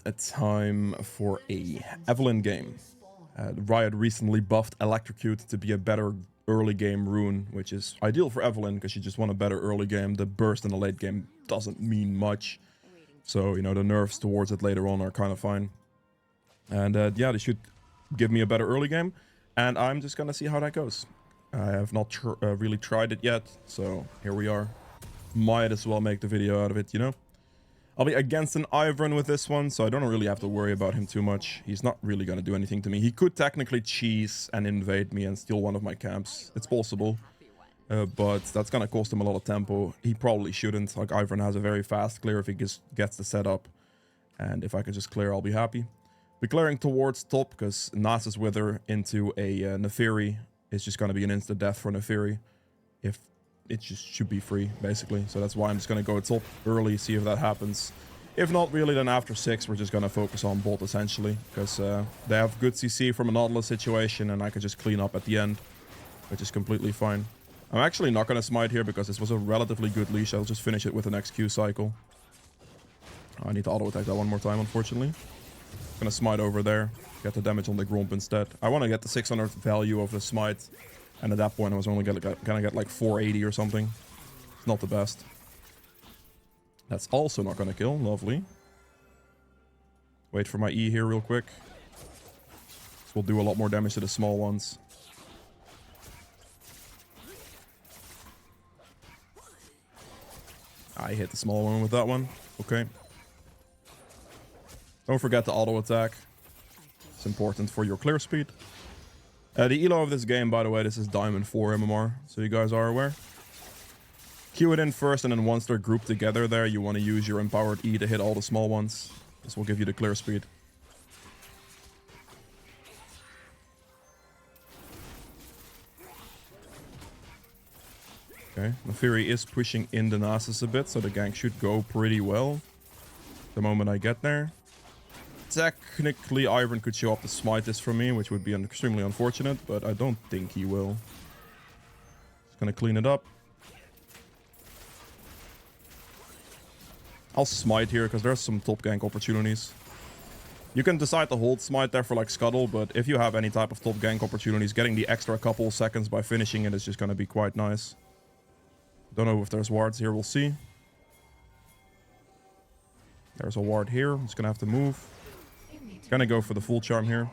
a time for a Evelynn game. Riot recently buffed Electrocute to be a better early game rune, which is ideal for Evelynn because she just won a better early game. The burst in the late game doesn't mean much. So, you know, the nerfs towards it later on are kind of fine. And yeah, they should give me a better early game. And I'm just going to see how that goes. I have not really tried it yet. So here we are. Might as well make the video out of it, you know? I'll be against an Ivern with this one, so I don't really have to worry about him too much. He's not really going to do anything to me. He could technically cheese and invade me and steal one of my camps. It's possible. But that's going to cost him a lot of tempo. He probably shouldn't. Like, Ivern has a very fast clear if he gets the setup. And if I can just clear, I'll be happy. Be clearing towards top, because Nasus Wither into a Neferi is just going to be an instant death for Neferi. If it just should be free, basically. So that's why I'm just going to go top early, see if that happens. If not, really, then after 6, we're just going to focus on bot, essentially. Because they have good CC from a Nautilus situation, and I can just clean up at the end, which is completely fine. I'm actually not going to smite here, because this was a relatively good leash. I'll just finish it with an XQ cycle. I need to auto-attack that one more time, unfortunately. Gonna smite over there, get the damage on the Gromp instead. I want to get the 600 value of the smite. And at that point, I was only gonna get like 480 or something. It's not the best. That's also not gonna kill. Lovely. Wait for my E here real quick. This will do a lot more damage to the small ones. I hit the small one with that one. Okay. Don't forget to auto attack. It's important for your clear speed. The elo of this game, by the way, this is Diamond 4 MMR, so you guys are aware. Queue it in first, and then once they're grouped together there, you want to use your empowered E to hit all the small ones. This will give you the clear speed. Okay, Neferi is pushing in the Nasus a bit, so the gank should go pretty well the moment I get there. Technically, Ivern could show up to smite this from me, which would be extremely unfortunate, but I don't think he will. Just gonna clean it up. I'll smite here, because there's some top gank opportunities. You can decide to hold smite there for like Scuttle, but if you have any type of top gank opportunities, getting the extra couple seconds by finishing it is just gonna be quite nice. Don't know if there's wards here, we'll see. There's a ward here, I'm just gonna have to move. Gonna go for the full charm here.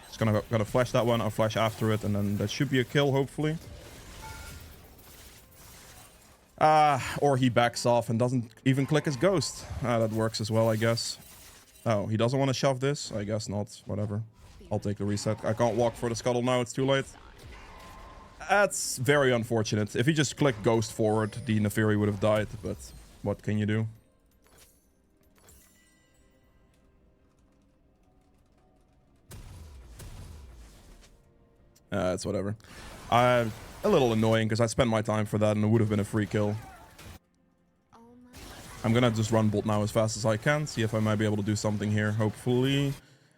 Just gotta flash that one. I'll flash after it, and then that should be a kill, hopefully. Or he backs off and doesn't even click his ghost. That works as well, I guess. Oh, he doesn't want to shove this? I guess not. Whatever. I'll take the reset. I can't walk for the Scuttle now. It's too late. That's very unfortunate. If he just clicked ghost forward, the Neferi would have died, but what can you do? It's whatever. A little annoying because I spent my time for that and it would have been a free kill. I'm gonna just run bot now as fast as I can, see if I might be able to do something here, hopefully.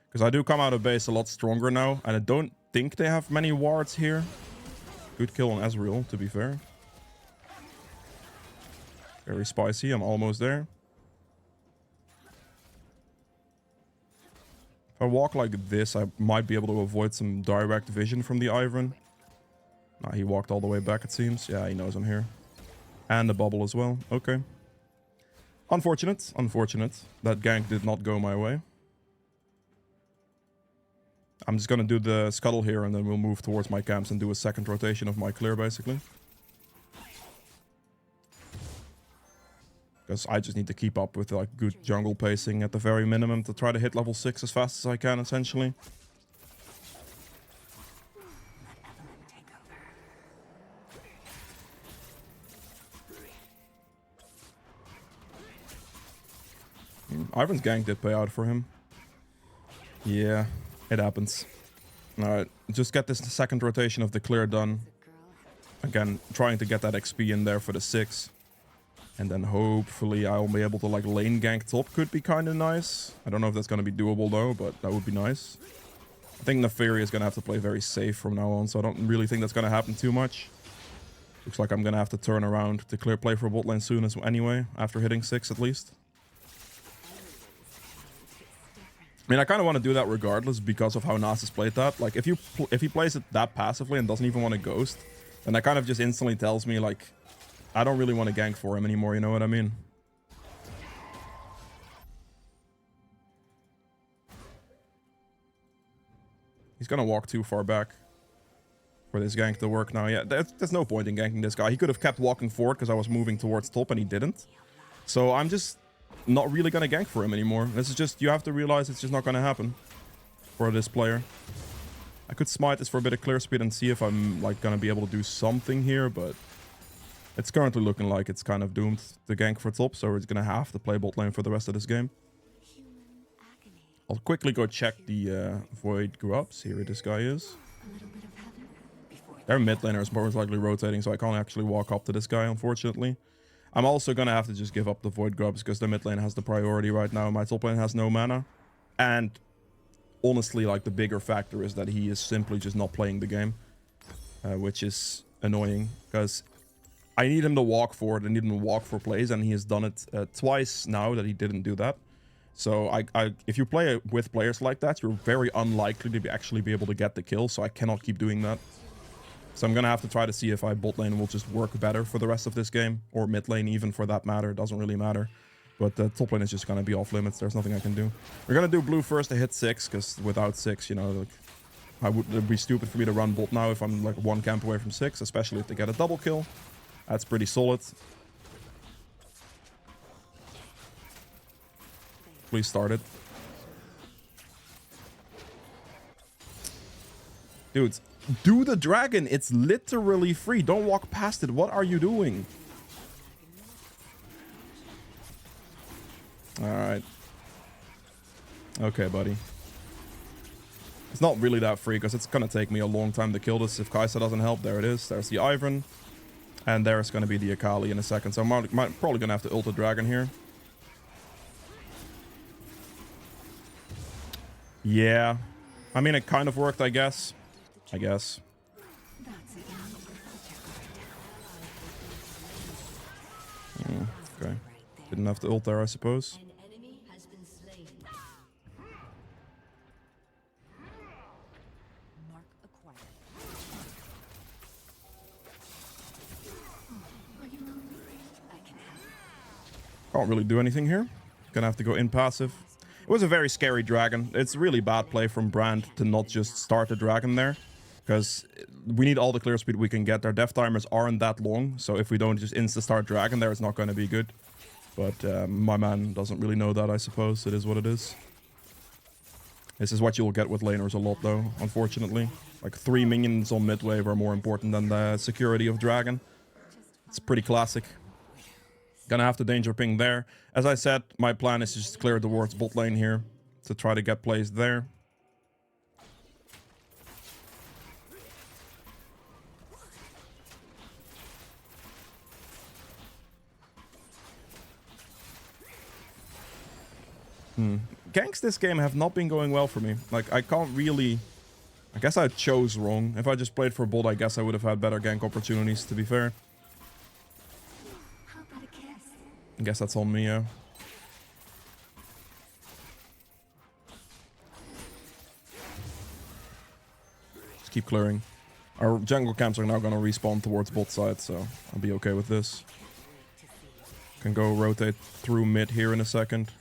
Because I do come out of base a lot stronger now, and I don't think they have many wards here. Good kill on Ezreal, to be fair. Very spicy, I'm almost there. If I walk like this, I might be able to avoid some direct vision from the Ivern. Nah, he walked all the way back, it seems. Yeah, he knows I'm here. And the bubble as well. Okay. Unfortunate. Unfortunate. That gank did not go my way. I'm just gonna do the Scuttle here, and then we'll move towards my camps and do a second rotation of my clear, basically. Because I just need to keep up with like good jungle pacing at the very minimum to try to hit level 6 as fast as I can, essentially. Ivern's gank did pay out for him. Yeah, it happens. Alright, just get this second rotation of the clear done. Again, trying to get that XP in there for the 6. And then hopefully I'll be able to like lane gank top. Could be kind of nice. I don't know if that's going to be doable though, but that would be nice. I think Neferi is going to have to play very safe from now on, so I don't really think that's going to happen too much. Looks like I'm going to have to turn around to clear play for bot lane soon anyway, after hitting 6 at least. I mean, I kind of want to do that regardless because of how Nasus played that. Like, if he plays it that passively and doesn't even want to ghost, then that kind of just instantly tells me, like, I don't really want to gank for him anymore, you know what I mean? He's gonna walk too far back for this gank to work now. Yeah, there's no point in ganking this guy. He could have kept walking forward because I was moving towards top and he didn't. So I'm just not really gonna gank for him anymore. This is just, you have to realize it's just not gonna happen for this player. I could smite this for a bit of clear speed and see if I'm like gonna be able to do something here, but it's currently looking like it's kind of doomed to gank for top, so we're gonna have to play bot lane for the rest of this game. I'll quickly go check the Void Grubs. Here this guy is. Their mid laner is most likely rotating, so I can't actually walk up to this guy, unfortunately. I'm also gonna have to just give up the Void Grubs because the mid lane has the priority right now. My top lane has no mana. And honestly, like, the bigger factor is that he is simply just not playing the game. Which is annoying because I need him to walk forward. I need him to walk for plays, and he has done it twice now that he didn't do that. So if you play with players like that, you're very unlikely to actually be able to get the kill. So I cannot keep doing that. So I'm going to have to try to see if bot lane will just work better for the rest of this game. Or mid lane even, for that matter. It doesn't really matter. But the top lane is just going to be off limits. There's nothing I can do. We're going to do blue first to hit 6. Because without 6, you know, like, it'd be stupid for me to run bot now if I'm like 1 camp away from 6. Especially if they get a double kill. That's pretty solid. Please start it. Dudes, do the dragon. It's literally free. Don't walk past it. What are you doing? Alright. Okay, buddy. It's not really that free because it's going to take me a long time to kill this. If Kai'Sa doesn't help, there it is. There's the Ivern. And there's going to be the Akali in a second. So I'm probably going to have to ult the dragon here. Yeah. I mean, it kind of worked, I guess. Okay. Didn't have to ult there, I suppose. Can't really do anything here. Gonna have to go in passive. It was a very scary dragon. It's really bad play from Brand to not just start the dragon there. Because we need all the clear speed we can get. Their death timers aren't that long. So if we don't just insta-start dragon there, it's not going to be good. But my man doesn't really know that, I suppose. It is what it is. This is what you'll get with laners a lot, though, unfortunately. Like 3 minions on mid wave are more important than the security of dragon. It's pretty classic. Gonna have to danger ping there. As I said, my plan is just clear towards bot lane here to try to get plays there. Ganks this game have not been going well for me. Like, I can't really... I guess I chose wrong. If I just played for bot, I guess I would have had better gank opportunities, to be fair. I guess that's on me, yeah. Just keep clearing. Our jungle camps are now going to respawn towards bot side, so I'll be okay with this. Can go rotate through mid here in a second.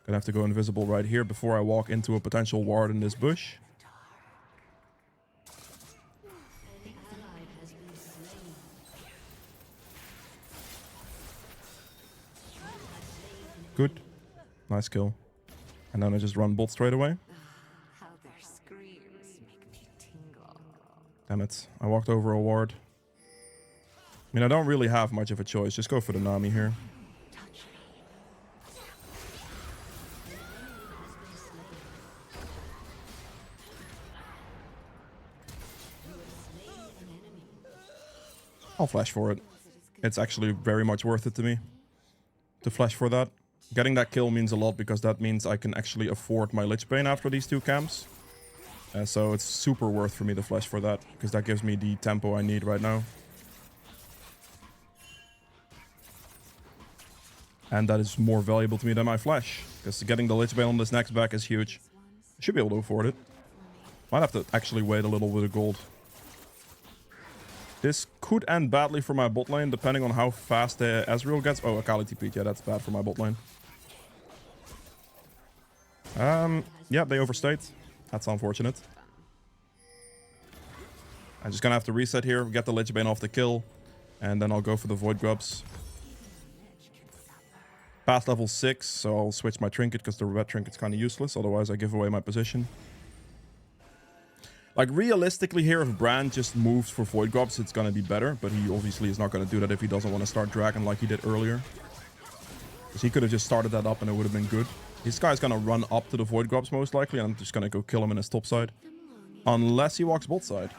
Gonna have to go invisible right here before I walk into a potential ward in this bush. Good. Nice kill. And then I just run bot straight away. Damn it. I walked over a ward. I mean, I don't really have much of a choice. Just go for the Nami here. I'll flash for it. It's actually very much worth it to me to flash for that. Getting that kill means a lot because that means I can actually afford my Lich Bane after these 2 camps. So it's super worth for me to flash for that because that gives me the tempo I need right now. And that is more valuable to me than my flash. Because getting the Lich Bane on this next back is huge. I should be able to afford it. Might have to actually wait a little with the gold. This could end badly for my bot lane, depending on how fast the Ezreal gets. Oh, Akali TP'd. Yeah, that's bad for my bot lane. Yeah, they overstayed. That's unfortunate. I'm just gonna have to reset here, get the Lich Bane off the kill, and then I'll go for the Void Grubs. Past level 6, so I'll switch my trinket because the red trinket's kind of useless. Otherwise, I give away my position. Like, realistically here, if Brand just moves for Void Grubs, it's gonna be better. But he obviously is not gonna do that if he doesn't want to start Dragon like he did earlier. Because he could have just started that up and it would have been good. This guy's gonna run up to the Void Grubs most likely, and I'm just gonna go kill him in his top side. Unless he walks bot side.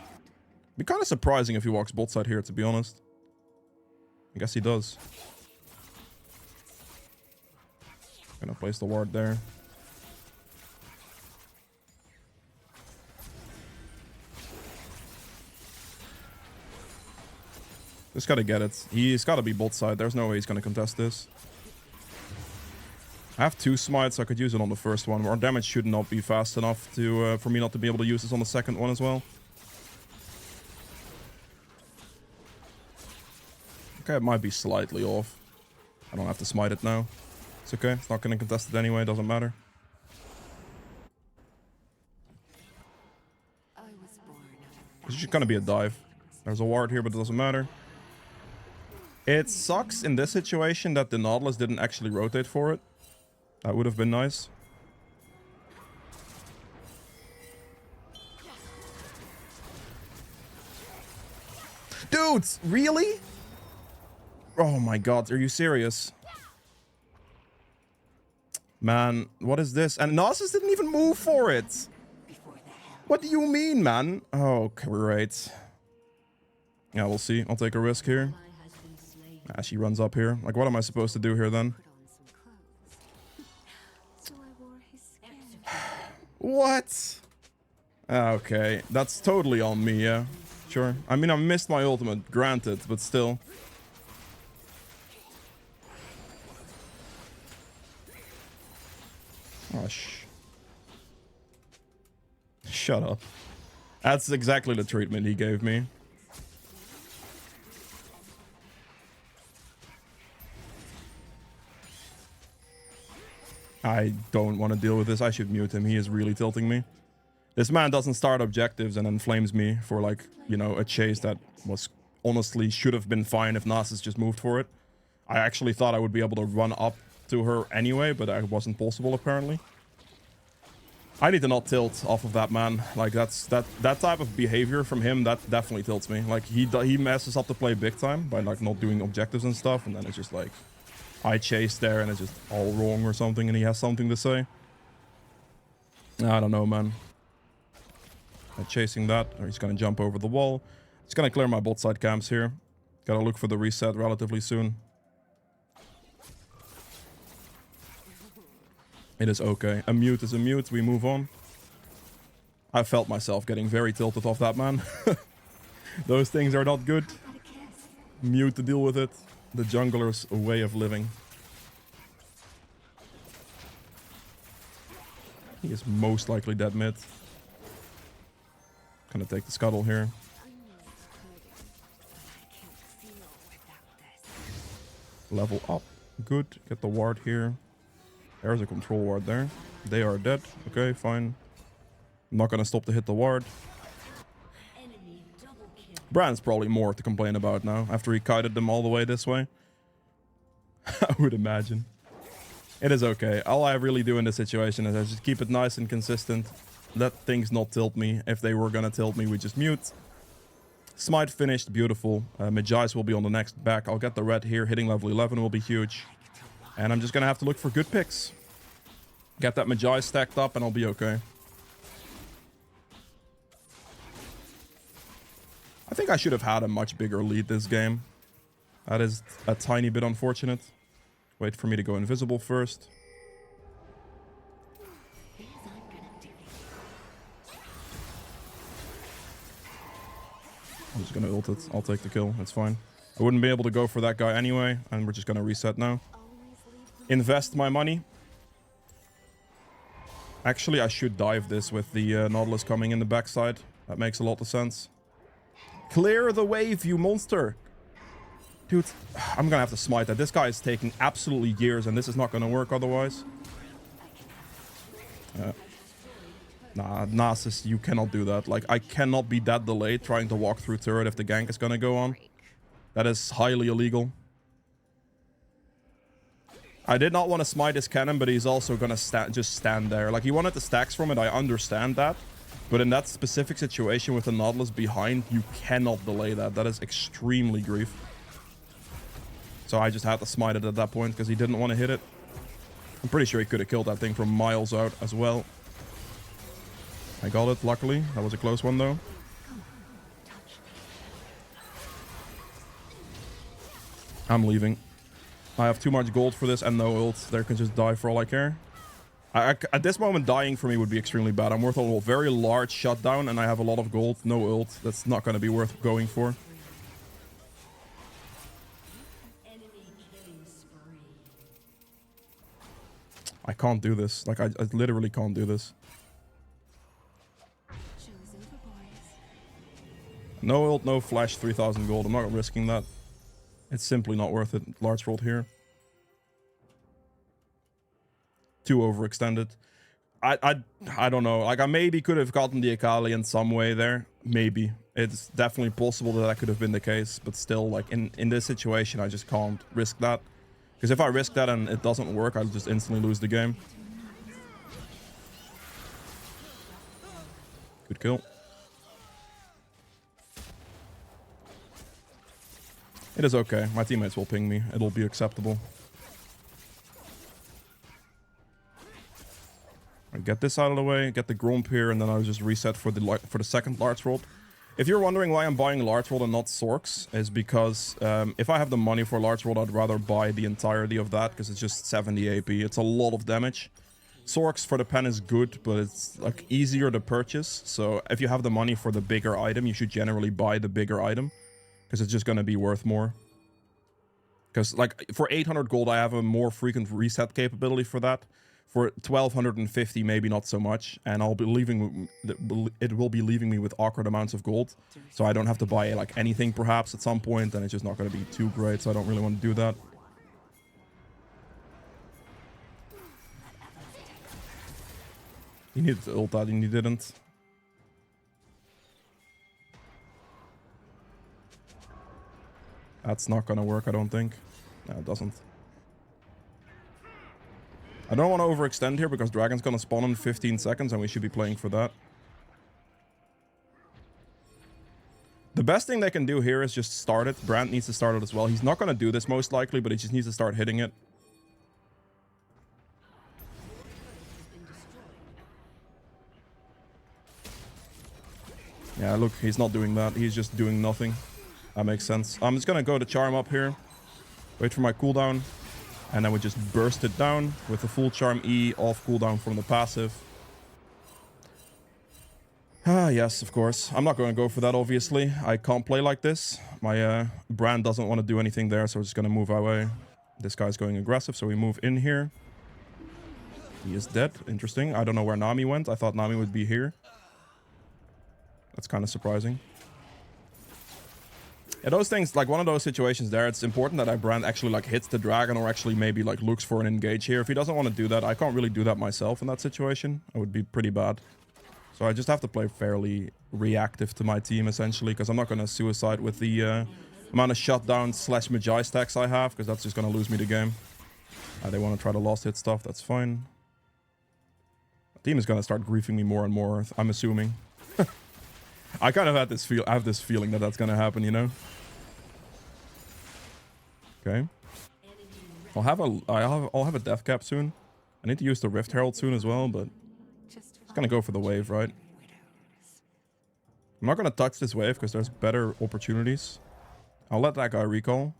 Be kind of surprising if he walks bot side here, to be honest. I guess he does. Gonna place the ward there. Just gotta get it. He's gotta be bot side. There's no way he's gonna contest this. I have 2 smites, so I could use it on the first one. Our damage should not be fast enough to for me not to be able to use this on the second one as well. Okay, it might be slightly off. I don't have to smite it now. It's okay. It's not going to contest it anyway. It doesn't matter. It's just going to be a dive. There's a ward here, but it doesn't matter. It sucks in this situation that the Nautilus didn't actually rotate for it. That would have been nice. Dudes, really? Oh my god, are you serious? Man, what is this? And Nasus didn't even move for it. What do you mean, man? Oh, great. Yeah, we'll see. I'll take a risk here. Ah, she runs up here. Like, what am I supposed to do here then? What? Okay, that's totally on me, yeah. Sure. I mean, I missed my ultimate, granted, but still. Oh, shut up. That's exactly the treatment he gave me. I don't want to deal with this. I should mute him. He is really tilting me. This man doesn't start objectives and then flames me for, like, you know, a chase that was honestly should have been fine if Nasus just moved for it. I actually thought I would be able to run up to her anyway, but that wasn't possible apparently. I need to not tilt off of that man. Like, that type of behavior from him, that definitely tilts me. Like, he messes up the play big time by, like, not doing objectives and stuff, and then it's just like I chase there and it's just all wrong or something, and he has something to say. I don't know, man. I'm chasing that, or he's gonna jump over the wall. He's gonna clear my bot side camps here. Gotta look for the reset relatively soon. It is okay. A mute is a mute. We move on. I felt myself getting very tilted off that man. Those things are not good. Mute to deal with it. The jungler's way of living. He is most likely dead mid. Gonna take the scuttle here. Level up. Good. Get the ward here. There's a control ward there. They are dead. Okay, fine. I'm not gonna stop to hit the ward. Brand's probably more to complain about now, after he kited them all the way this way. I would imagine. It is okay. All I really do in this situation is I just keep it nice and consistent. Let things not tilt me. If they were gonna tilt me, we just mute. Smite finished. Beautiful. Magi's will be on the next back. I'll get the red here. Hitting level 11 will be huge. And I'm just gonna have to look for good picks. Get that Magi stacked up and I'll be okay. I think I should have had a much bigger lead this game. That is a tiny bit unfortunate. Wait for me to go invisible first. I'm just gonna ult it. I'll take the kill. It's fine. I wouldn't be able to go for that guy anyway. And we're just gonna reset now. invest my money. Actually, I should dive this with the Nautilus coming in the backside. That makes a lot of sense. Clear the wave, you monster! Dude, I'm gonna have to smite that. This guy is taking absolutely years, and this is not gonna work otherwise. Nah, Nasus, you cannot do that. Like, I cannot be that delayed trying to walk through turret if the gank is gonna go on. That is highly illegal. I did not want to smite his cannon, but he's also gonna just stand there. Like, he wanted the stacks from it, I understand that. But in that specific situation with the Nautilus behind, you cannot delay that. That is extremely grief. So I just had to smite it at that point because he didn't want to hit it. I'm pretty sure he could have killed that thing from miles out as well. I got it, luckily. That was a close one, though. I'm leaving. I have too much gold for this and no ult. They can just die for all I care. At this moment, dying for me would be extremely bad. I'm worth a very large shutdown, and I have a lot of gold. No ult. That's not going to be worth going for. I can't do this. Like, I literally can't do this. No ult, no flash, 3,000 gold. I'm not risking that. It's simply not worth it. Large world here. Too overextended. I don't know. Like, I maybe could have gotten the Akali in some way there. Maybe. It's definitely possible that could have been the case. But still, like, in this situation, I just can't risk that. Because if I risk that and it doesn't work, I'll just instantly lose the game. Good kill. It is okay. My teammates will ping me. It'll be acceptable. I get this out of the way, get the Gromp here, and then I'll just reset for the second large world. If you're wondering why I'm buying large world and not Sorks, is because if I have the money for large world, I'd rather buy the entirety of that because it's just 70 AP. It's a lot of damage. Sorks for the pen is good, but it's like easier to purchase. So if you have the money for the bigger item, you should generally buy the bigger item because it's just going to be worth more. Because like for 800 gold, I have a more frequent reset capability for that. For 1250, maybe not so much, and I'll be leaving. It will be leaving me with awkward amounts of gold, so I don't have to buy like anything perhaps at some point, and it's just not going to be too great. So I don't really want to do that. He needed to ult that, and he didn't. That's not going to work, I don't think. No, it doesn't. I don't want to overextend here because Dragon's gonna spawn in 15 seconds and we should be playing for that. The best thing they can do here is just start it. Brand needs to start it as well. He's not gonna do this most likely, but he just needs to start hitting it. Yeah, look, he's not doing that. He's just doing nothing. That makes sense. I'm just gonna go to Charm up here. Wait for my cooldown. And then we just burst it down with the full Charm E off cooldown from the passive. Ah, yes, of course. I'm not going to go for that, obviously. I can't play like this. My Brand doesn't want to do anything there, so we're just going to move our way. This guy's going aggressive, so we move in here. He is dead. Interesting. I don't know where Nami went. I thought Nami would be here. That's kind of surprising. Yeah, those things, like one of those situations there, it's important that our Brand actually like hits the dragon or actually maybe like looks for an engage here. If he doesn't want to do that, I can't really do that myself in that situation. It would be pretty bad. So I just have to play fairly reactive to my team essentially, because I'm not going to suicide with the amount of shutdown slash Magi stacks I have, because that's just going to lose me the game. They want to try the last hit stuff, that's fine. The team is going to start griefing me more and more, I'm assuming. I kind of have this feeling that that's going to happen, you know? Okay. I'll have a death cap soon. I need to use the Rift Herald soon as well, but it's gonna go for the wave, right? I'm not gonna touch this wave because there's better opportunities. I'll let that guy recall.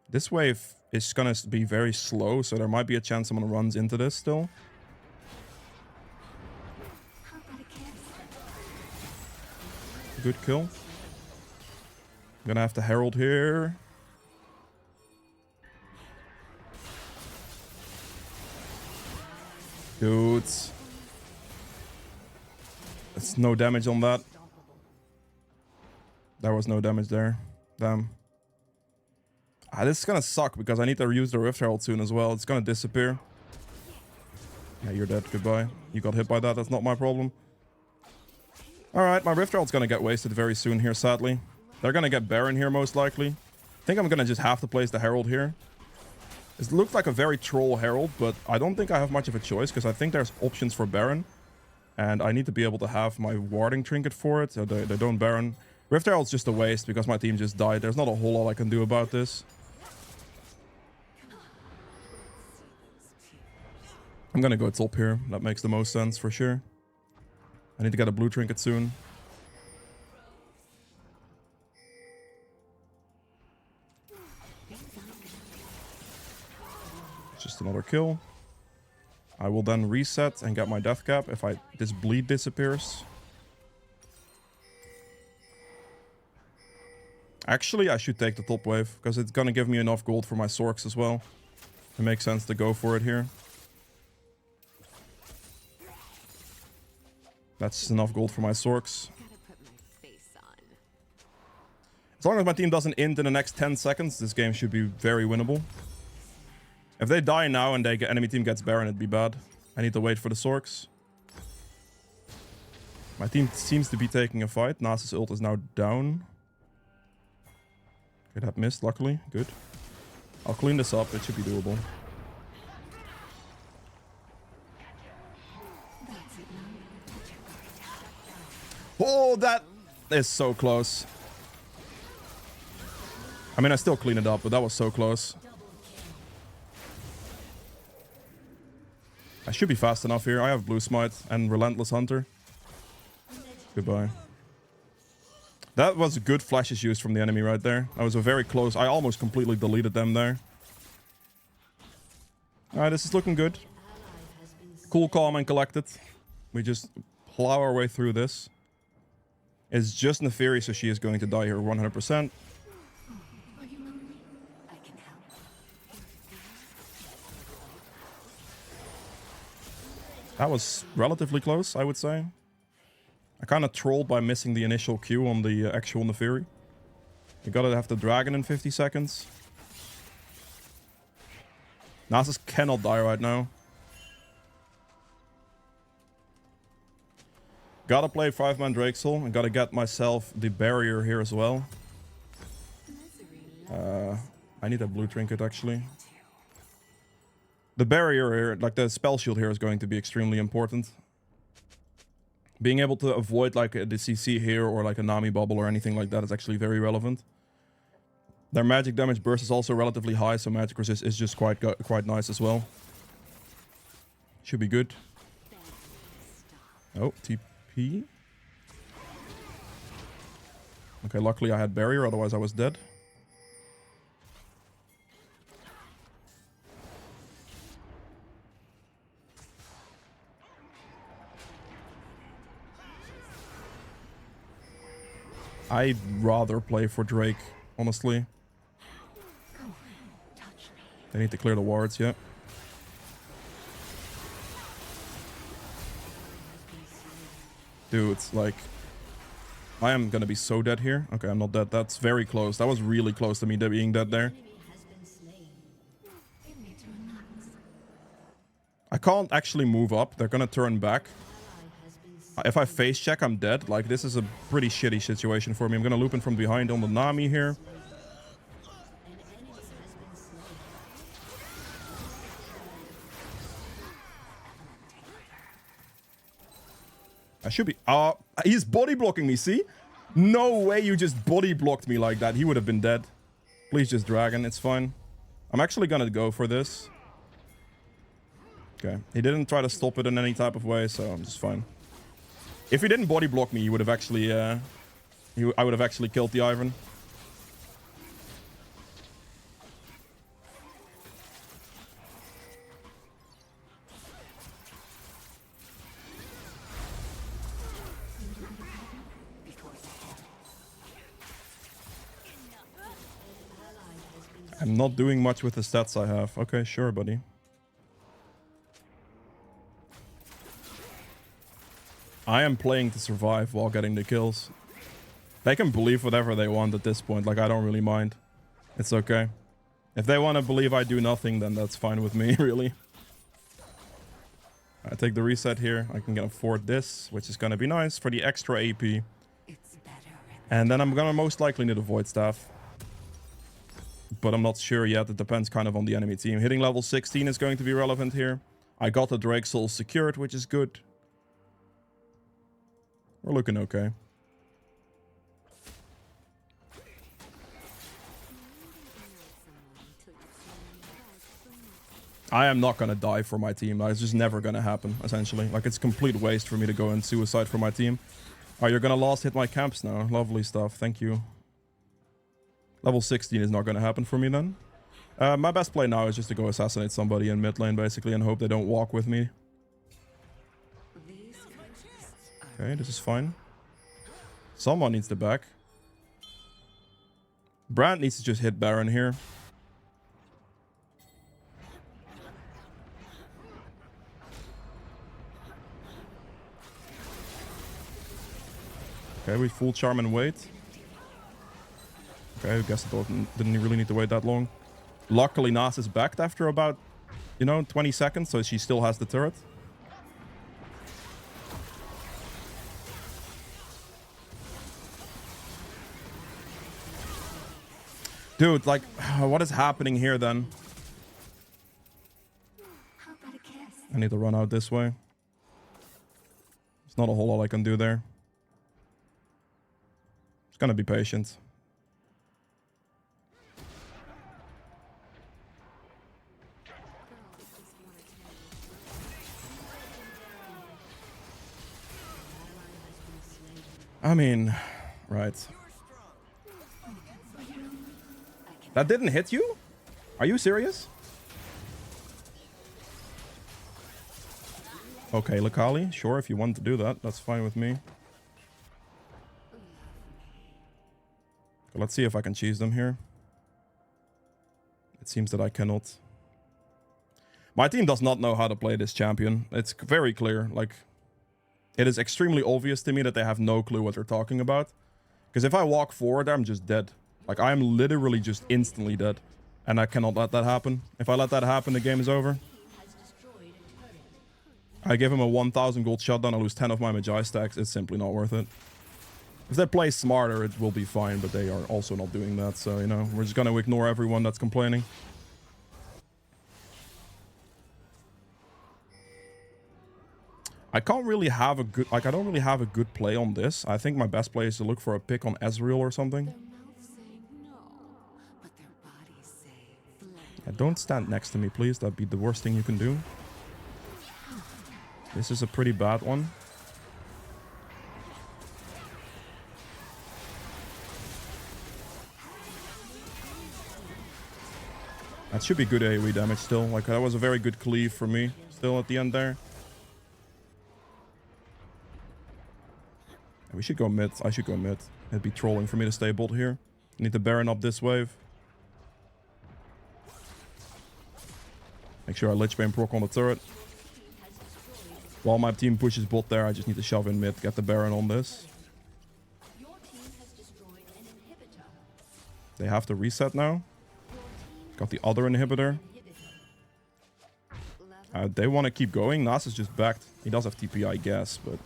This wave is gonna be very slow, so there might be a chance someone runs into this still. Good kill. Gonna have to Herald here. Dudes. There's no damage on that. There was no damage there. Damn. This is gonna suck because I need to use the Rift Herald soon as well. It's gonna disappear. Yeah, you're dead. Goodbye. You got hit by that. That's not my problem. Alright, my Rift Herald's gonna get wasted very soon here, sadly. They're gonna get Baron here, most likely. I think I'm gonna just have to place the Herald here. It looks like a very troll Herald, but I don't think I have much of a choice because I think there's options for Baron. And I need to be able to have my warding trinket for it, so they don't Baron. Rift Herald's just a waste because my team just died. There's not a whole lot I can do about this. I'm gonna go top here. That makes the most sense for sure. I need to get a blue trinket soon. Just another kill. I will then reset and get my death cap if this bleed disappears. Actually, I should take the top wave because it's gonna give me enough gold for my Sorks as well. It makes sense to go for it here. That's enough gold for my Sorks. As long as my team doesn't int in the next 10 seconds, this game should be very winnable. If they die now and the enemy team gets Baron, it'd be bad. I need to wait for the Sorks. My team seems to be taking a fight. Nasus' ult is now down. Okay, that missed, luckily. Good. I'll clean this up. It should be doable. Oh, that is so close. I mean, I still clean it up, but that was so close. I should be fast enough here. I have Blue Smite and Relentless Hunter. Goodbye. That was good flashes used from the enemy right there. That was a very close. I almost completely deleted them there. Alright, this is looking good. Cool, calm, and collected. We just plow our way through this. It's just Neferi, so she is going to die here 100%. That was relatively close, I would say. I kind of trolled by missing the initial Q on the actual Neferi. You gotta have the dragon in 50 seconds. Nasus cannot die right now. Gotta play 5-man Drakesoul and gotta get myself the barrier here as well. I need a blue trinket actually. The barrier here, like the spell shield here, is going to be extremely important. Being able to avoid like the CC here or like a Nami bubble or anything like that is actually very relevant. Their magic damage burst is also relatively high, so magic resist is just quite nice as well. Should be good. Oh, TP. Okay, luckily I had barrier, otherwise I was dead. I'd rather play for Drake, honestly. They need to clear the wards, yeah. Dude, it's like... I am gonna be so dead here. Okay, I'm not dead. That's very close. That was really close to me being dead there. I can't actually move up. They're gonna turn back. If I face check, I'm dead. Like, this is a pretty shitty situation for me. I'm gonna loop in from behind on the Nami here. I should be... he's body blocking me, see? No way you just body blocked me like that. He would have been dead. Please just dragon. It's fine. I'm actually gonna go for this. Okay. He didn't try to stop it in any type of way, so I'm just fine. If he didn't body block me, he would have actually... I would have actually killed the Ivan. I'm not doing much with the stats I have. Okay, sure, buddy. I am playing to survive while getting the kills. They can believe whatever they want at this point. Like, I don't really mind. It's okay. If they want to believe I do nothing, then that's fine with me, really. I take the reset here. I can afford this, which is going to be nice for the extra AP. And then I'm going to most likely need a Void Staff. But I'm not sure yet. It depends kind of on the enemy team. Hitting level 16 is going to be relevant here. I got the Drake Soul secured, which is good. We're looking okay. I am not going to die for my team. It's just never going to happen, essentially. Like, it's complete waste for me to go and suicide for my team. Oh, you're going to last hit my camps now. Lovely stuff. Thank you. Level 16 is not going to happen for me then. My best play now is just to go assassinate somebody in mid lane, basically, and hope they don't walk with me. Okay, this is fine. Someone needs the back. Brand needs to just hit Baron here. Okay, we full charm and wait. Okay, I guess I didn't really need to wait that long. Luckily, Nas is backed after about, 20 seconds, so she still has the turret. Dude, like, what is happening here then? I need to run out this way. There's not a whole lot I can do there. Just gonna be patient. I mean, right. That didn't hit you? Are you serious? Okay, Lakali, sure, if you want to do that, that's fine with me. Let's see if I can cheese them here. It seems that I cannot. My team does not know how to play this champion. It's very clear. Like, it is extremely obvious to me that they have no clue what they're talking about. Because if I walk forward, I'm just dead. Like, I am literally just instantly dead. And I cannot let that happen. If I let that happen, the game is over. I give him a 1000 gold shutdown, I lose 10 of my Magi stacks. It's simply not worth it. If they play smarter, it will be fine, but they are also not doing that. So, we're just going to ignore everyone that's complaining. I can't really have a good, I don't really have a good play on this. I think my best play is to look for a pick on Ezreal or something. Yeah, don't stand next to me, please. That'd be the worst thing you can do. This is a pretty bad one. That should be good AoE damage still. Like, that was a very good cleave for me still at the end there. We should go mid. I should go mid. It'd be trolling for me to stay bot here. Need to Baron up this wave. Make sure I Lich Bane proc on the turret. While my team pushes bot there, I just need to shove in mid, get the Baron on this. They have to reset now. Got the other inhibitor. They want to keep going. Nas is just backed. He does have TP, I guess, but...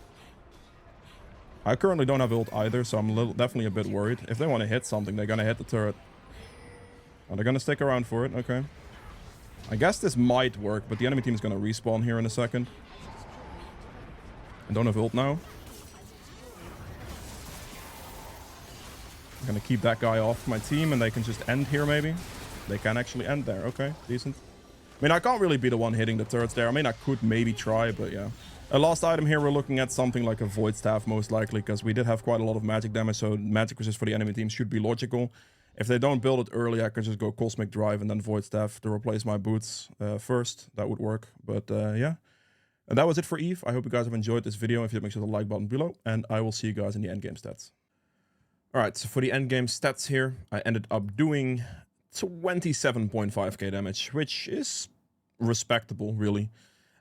I currently don't have ult either, so I'm definitely a bit worried. If they want to hit something, they're going to hit the turret. Oh, they're going to stick around for it. Okay. I guess this might work, but the enemy team is going to respawn here in a second. I don't have ult now. I'm going to keep that guy off my team, and they can just end here, maybe. They can actually end there. Okay, decent. I mean, I can't really be the one hitting the turrets there. I mean, I could maybe try, but yeah. A last item here, we're looking at something like a Void Staff, most likely, because we did have quite a lot of magic damage, so magic resist for the enemy team should be logical. If they don't build it early, I can just go Cosmic Drive and then Void Staff to replace my boots first. That would work, but yeah. And that was it for Eve. I hope you guys have enjoyed this video. If you did, make sure to like button below, and I will see you guys in the endgame stats. Alright, so for the endgame stats here, I ended up doing 27.5k damage, which is respectable, really.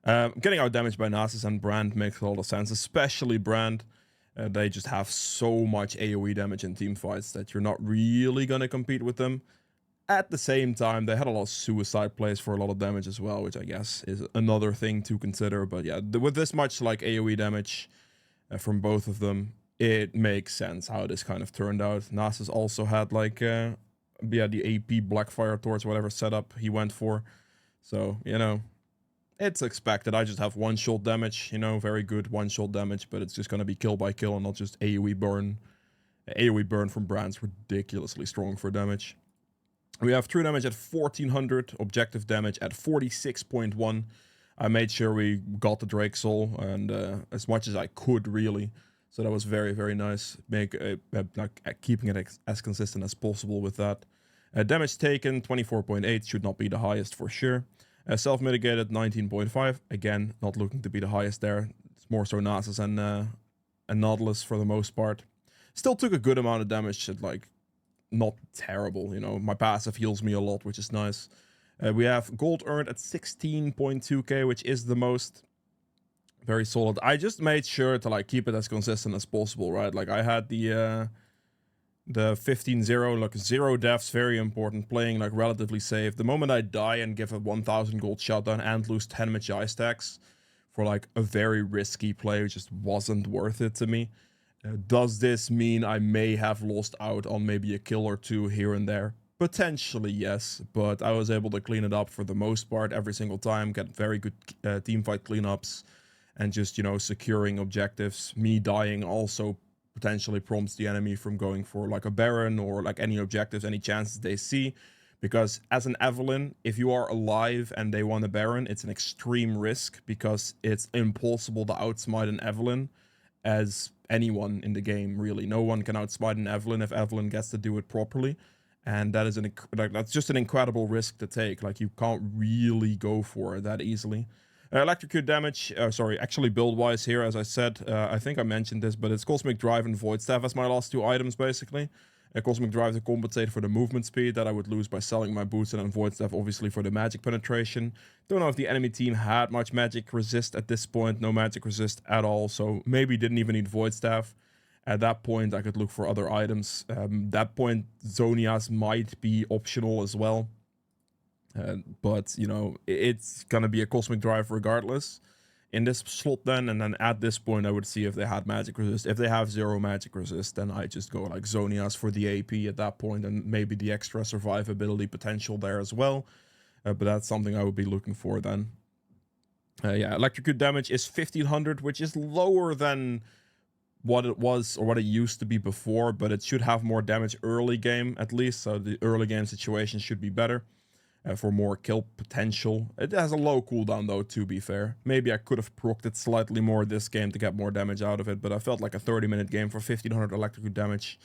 Getting out damaged by Nasus and Brand makes a lot of sense, especially Brand. They just have so much AoE damage in team fights that you're not really gonna compete with them. At the same time, they had a lot of suicide plays for a lot of damage as well, which I guess is another thing to consider. But yeah, with this much like AoE damage from both of them, it makes sense how this kind of turned out. Nasus also had like the AP Blackfire Torch, whatever setup he went for. So, you know, it's expected. I just have one-shot damage, you know, very good one-shot damage, but it's just going to be kill by kill and not just AoE burn. AoE burn from Brand's ridiculously strong for damage. We have true damage at 1400, objective damage at 46.1. I made sure we got the Drake Soul, and as much as I could, really. So that was very, very nice. Keeping it as consistent as possible with that. Damage taken, 24.8, should not be the highest for sure. Self-mitigated, 19.5. Again, not looking to be the highest there. It's more so Nasus and Nautilus for the most part. Still took a good amount of damage, like, not terrible, you know. My passive heals me a lot, which is nice. We have gold earned at 16.2k, which is the most. Very solid. I just made sure to like keep it as consistent as possible, right? Like I had the 15-0, like 0 deaths, very important, playing like relatively safe. The moment I die and give a 1000 gold shutdown and lose 10 Magi stacks for like a very risky play, just wasn't worth it to me. Does this mean I may have lost out on maybe a kill or two here and there? Potentially, yes, but I was able to clean it up for the most part every single time, get very good teamfight cleanups, and just, you know, securing objectives. Me dying also potentially prompts the enemy from going for like a Baron or like any objectives, any chances they see. Because as an Evelynn, if you are alive and they want a Baron, it's an extreme risk because it's impossible to outsmite an Evelynn as anyone in the game, really. No one can outsmite an Evelynn if Evelynn gets to do it properly. And that is that's just an incredible risk to take. Like, you can't really go for it that easily. Electrocute damage, actually build-wise here, as I said, I think I mentioned this, but it's Cosmic Drive and Void Staff as my last two items, basically. Cosmic Drive to compensate for the movement speed that I would lose by selling my boots, and then Void Staff obviously for the magic penetration. Don't know if the enemy team had much magic resist at this point, no magic resist at all, so maybe didn't even need Void Staff. At that point, I could look for other items. That point, Zonias might be optional as well. But, you know, it's gonna be a Cosmic Drive regardless in this slot then, and then at this point I would see if they had magic resist. If they have 0 magic resist, then I just go like Zonias for the AP at that point, and maybe the extra survivability potential there as well. But that's something I would be looking for then. Yeah, electrocute damage is 1500, which is lower than what it was or what it used to be before, but it should have more damage early game at least, so the early game situation should be better. For more kill potential. It has a low cooldown though, to be fair. Maybe I could have procced it slightly more this game to get more damage out of it, but I felt like a 30-minute game for 1500 electrocute damage.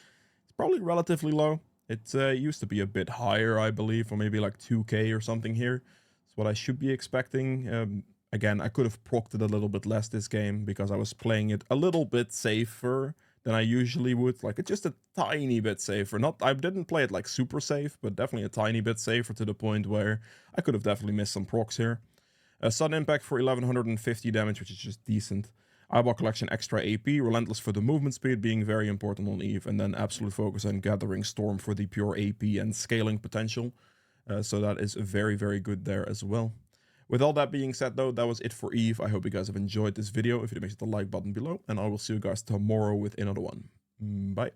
It's probably relatively low. It used to be a bit higher, I believe, or maybe like 2k or something here. That's what I should be expecting. Again, I could have procced it a little bit less this game because I was playing it a little bit safer than I usually would. Like, just a tiny bit safer. I didn't play it like super safe, but definitely a tiny bit safer, to the point where I could have definitely missed some procs here. Sudden impact for 1150 damage, which is just decent. Eyeball collection extra AP, relentless for the movement speed, being very important on Eve, and then absolute focus on gathering storm for the pure AP and scaling potential. So that is very, very good there as well. With all that being said, though, that was it for Eve. I hope you guys have enjoyed this video. If you did, make sure to hit the like button below, and I will see you guys tomorrow with another one. Bye.